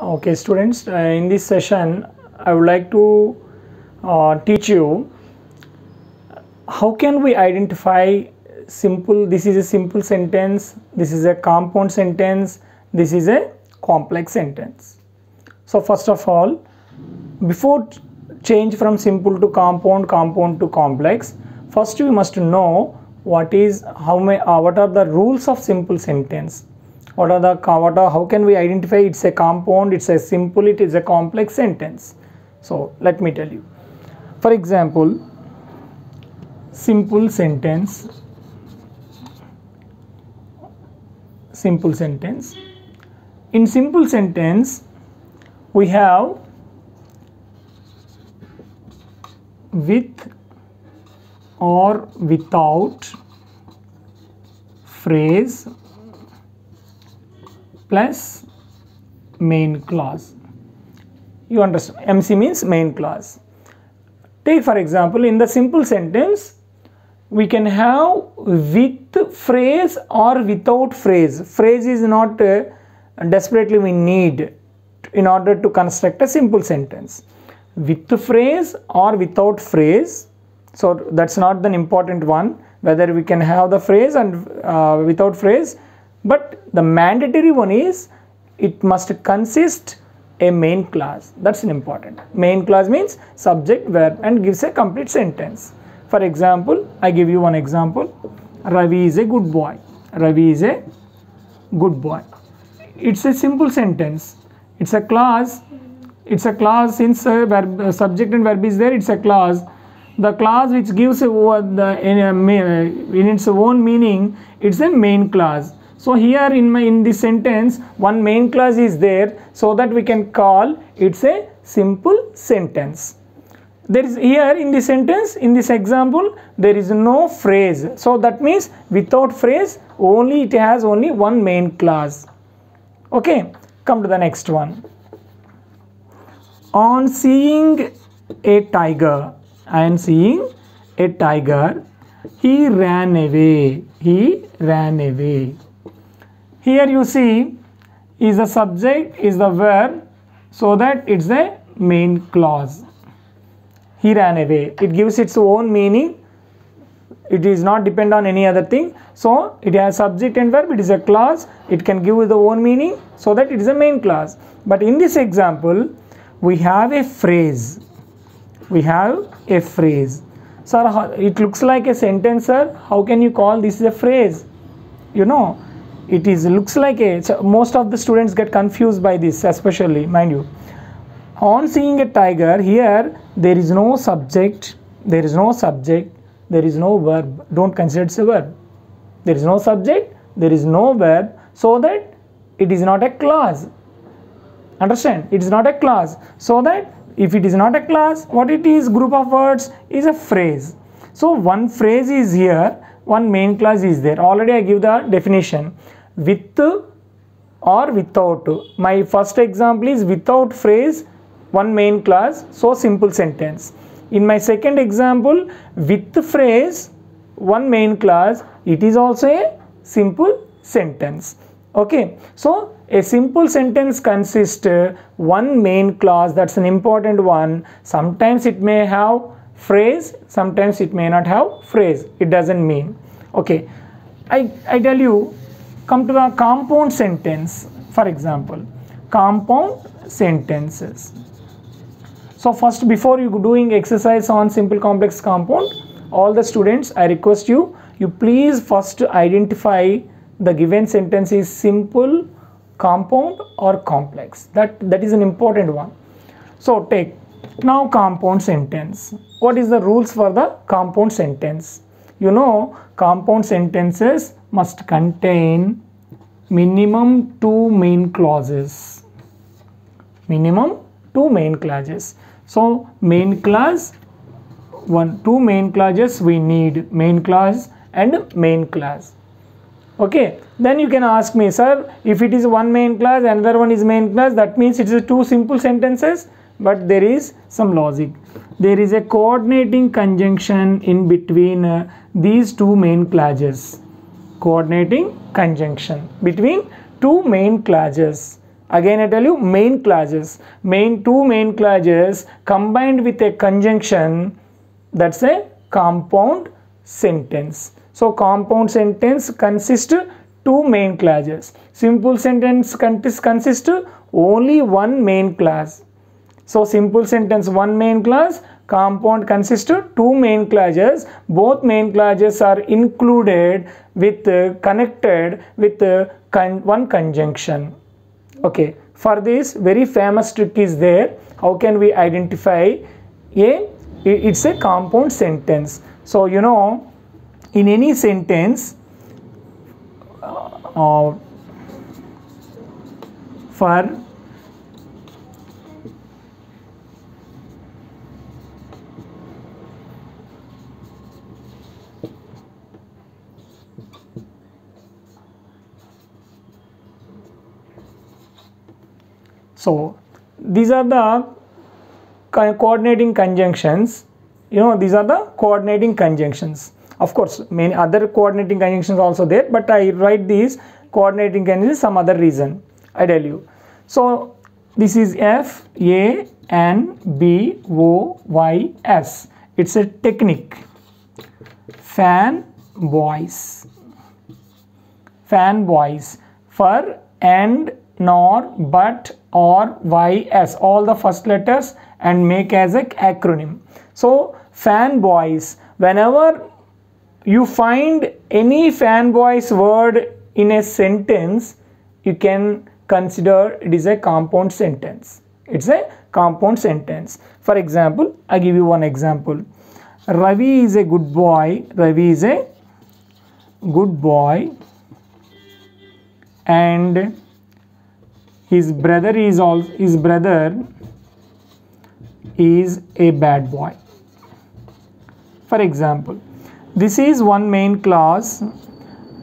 Okay, students, in this session, I would like to teach you how can we identify simple, this is a simple sentence, this is a compound sentence, this is a complex sentence. So first of all, before change from simple to compound, compound to complex, first we must know what are the rules of simple sentence. How can we identify it's a compound, it's a simple, it is a complex sentence. So let me tell you. For example, simple sentence. In simple sentence, we have with or without phrase plus main clause. You understand? MC means main clause. Take for example, in the simple sentence, we can have with phrase or without phrase. Phrase is not desperately we need in order to construct a simple sentence. With phrase or without phrase, so that's not the important one, whether we can have the phrase and without phrase, but the mandatory one is it must consist a main clause. That's an important. Main clause means subject, verb and gives a complete sentence. For example, I give you one example. Ravi is a good boy. Ravi is a good boy. It's a simple sentence. It's a clause. It's a clause since subject and verb is there. It's a clause. The clause which gives in its own meaning, it's a main clause. So here in this sentence, one main clause is there, so that we can call it's a simple sentence. There is here in this sentence, in this example, there is no phrase. So that means without phrase, only it has only one main clause. Okay, come to the next one. On seeing a tiger, I am seeing a tiger, he ran away. He ran away. Here you see is the subject, is the verb, so that it's the main clause. He ran away. It gives its own meaning. It is not depend on any other thing. So it has subject and verb. It is a clause. It can give the own meaning, so that it is a main clause. But in this example, we have a phrase. We have a phrase. Sir, it looks like a sentence, sir. How can you call this a phrase? You know, it looks like a, so most of the students get confused by this, especially, mind you. On seeing a tiger, here there is no subject, there is no verb. Don't consider it's a verb. There is no subject, there is no verb, so that it is not a clause. Understand? It is not a clause. So that if it is not a clause, what it is, group of words, is a phrase. So one phrase is here, one main clause is there. Already I give the definition. With or without. My first example is without phrase, one main clause, so simple sentence. In my second example, with phrase, one main clause, it is also a simple sentence. Okay, so a simple sentence consists one main clause, that's an important one. Sometimes it may have phrase, sometimes it may not have phrase. It doesn't mean. Okay, I tell you, come to the compound sentence. For example, compound sentences. So first, before you doing exercise on simple, complex, compound, all the students, I request you please first identify the given sentence is simple, compound or complex. That is an important one. So take now compound sentence. What is the rules for the compound sentence? You know, compound sentences must contain minimum two main clauses. Minimum two main clauses. So main clause, two main clauses we need, main clause and main clause. Okay, then you can ask me, sir, if it is one main clause, another one is main clause, that means it is two simple sentences. But there is some logic. There is a coordinating conjunction in between these two main clauses. Coordinating conjunction between two main clauses. Again I tell you, main clauses, two main clauses combined with a conjunction, that's a compound sentence. So compound sentence consists two main clauses. Simple sentence consists only one main clause. So simple sentence one main clause, compound consists two main clauses. Both main clauses are included with connected with one conjunction. Okay, for this very famous trick is there. How can we identify it's a compound sentence? So you know, in any sentence for so these are the coordinating conjunctions. You know, these are the coordinating conjunctions. Of course, many other coordinating conjunctions also there, but I write these coordinating conjunctions some other reason. I tell you. So this is F A N B O Y S. It's a technique. Fan voice. Fan voice for and, nor, but, or, ys, all the first letters and make as an acronym. So fan voice, whenever you find any fan voice word in a sentence, you can consider it is a compound sentence. It's a compound sentence. For example, I give you one example. Ravi is a good boy. Ravi is a good boy, and his brother is a bad boy. For example, this is one main clause.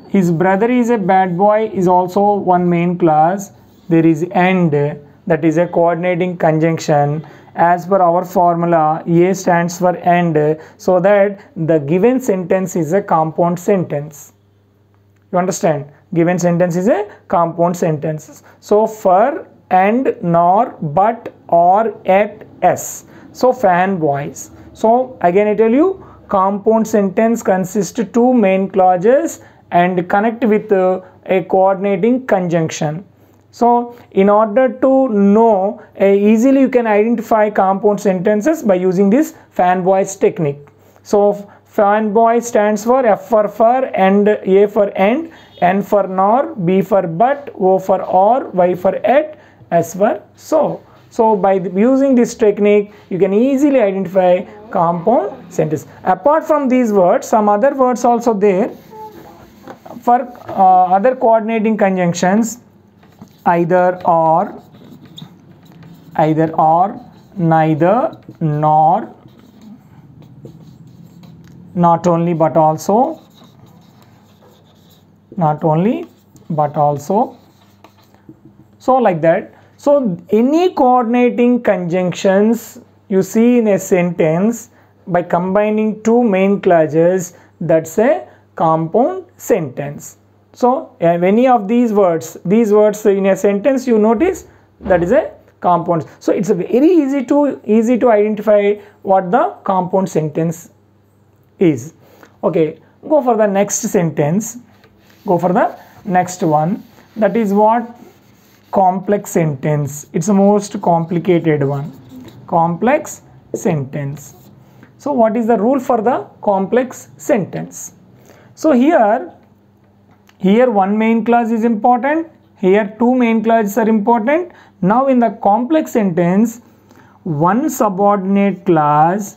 His brother is a bad boy is also one main clause. There is and, that is a coordinating conjunction. As per our formula, A stands for and, so that the given sentence is a compound sentence. You understand? Given sentence is a compound sentence. So for, and, nor, but, or, at, s. So fan voice. So again I tell you, compound sentence consists two main clauses and connect with a coordinating conjunction. So in order to know easily you can identify compound sentences by using this fan voice technique. So fan voice stands for F for, and A for and, N for nor, B for but, O for or, Y for at, S for so. So by using this technique, you can easily identify compound sentence. Apart from these words, some other words also there. For other coordinating conjunctions, either or, neither, nor, not only but also, so like that. So any coordinating conjunctions you see in a sentence by combining two main clauses, that's a compound sentence. So any of these words in a sentence you notice, that is a compound. So it's very easy to identify what the compound sentence is. Okay, go for the next sentence. Go for the next one. That is what? Complex sentence. It's the most complicated one. Complex sentence. So what is the rule for the complex sentence? So here one main clause is important. Here two main clauses are important. Now in the complex sentence, one subordinate clause